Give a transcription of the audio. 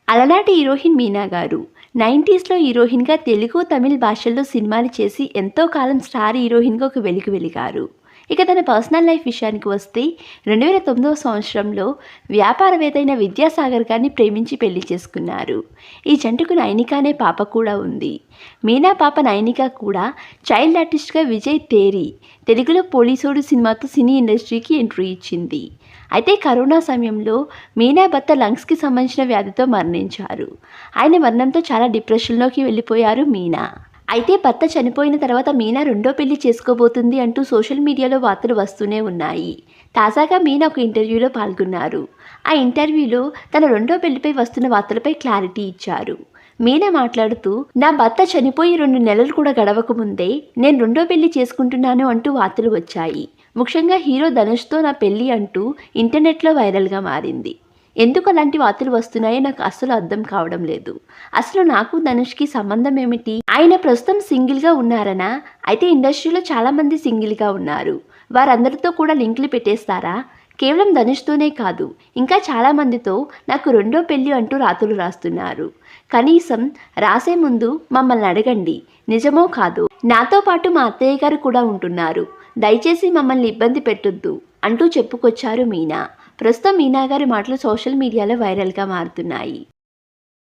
అలనాటి హీరోయిన్ మీనా గారు 90స్‌లో హీరోయిన్‌గా తెలుగు, తమిళ్ భాషల్లో సినిమాలు చేసి ఎంతో కాలం స్టార్ హీరోయిన్‌గా ఒక వెలిగారు. ఇక తన పర్సనల్ లైఫ్ విషయానికి వస్తే 2009వ సంవత్సరంలో వ్యాపారవేత్త అయిన విద్యాసాగర్ గారిని ప్రేమించి పెళ్లి చేసుకున్నారు. ఈ జంటకు నైనిక అనే పాప కూడా ఉంది. మీనా పాప నైనిక కూడా చైల్డ్ ఆర్టిస్ట్‌గా విజయ్ తేరి తెలుగులో పోలీసోడు సినిమాతో సినీ ఇండస్ట్రీకి ఎంట్రీ ఇచ్చింది. అయితే కరోనా సమయంలో మీనా భర్త లంగ్స్‌కి సంబంధించిన వ్యాధితో మరణించారు. ఆయన మరణంతో చాలా డిప్రెషన్‌లోకి వెళ్ళిపోయారు మీనా. అయితే భర్త చనిపోయిన తర్వాత మీనా రెండో పెళ్లి చేసుకోబోతుంది అంటూ సోషల్ మీడియాలో వార్తలు వస్తూనే ఉన్నాయి. తాజాగా మీనా ఒక ఇంటర్వ్యూలో పాల్గొన్నారు. ఆ ఇంటర్వ్యూలో తన రెండో పెళ్లిపై వస్తున్న వార్తలపై క్లారిటీ ఇచ్చారు. మీనా మాట్లాడుతూ, నా భర్త చనిపోయి 2 నెలలు కూడా గడవకముందే నేను రెండో పెళ్లి చేసుకుంటున్నాను అంటూ వార్తలు వచ్చాయి. ముఖ్యంగా హీరో ధనుష్తో నా పెళ్లి అంటూ ఇంటర్నెట్లో వైరల్గా మారింది. ఎందుకు అలాంటి వార్తలు వస్తున్నాయో నాకు అస్సలు అర్థం కావడం లేదు. అసలు నాకు ధనుష్కి సంబంధం ఏమిటి? ఆయన ప్రస్తుతం సింగిల్గా ఉన్నారనా? అయితే ఇండస్ట్రీలో చాలామంది సింగిల్గా ఉన్నారు. వారందరితో కూడా లింకులు పెట్టేస్తారా? కేవలం ధనుష్తోనే కాదు, ఇంకా చాలామందితో నాకు రెండో పెళ్లి అంటూ రాతలు రాస్తున్నారు. కనీసం రాసే ముందు మమ్మల్ని అడగండి, నిజమో కాదో. నాతో పాటు మా అత్తయ్య గారు కూడా ఉంటున్నారు. దయచేసి మమ్మల్ని ఇబ్బంది పెట్టొద్దు అంటూ చెప్పుకొచ్చారు మీనా. ప్రస్తుతం మీనా గారి మాటలు సోషల్ మీడియాలో వైరల్గా మారుతున్నాయి.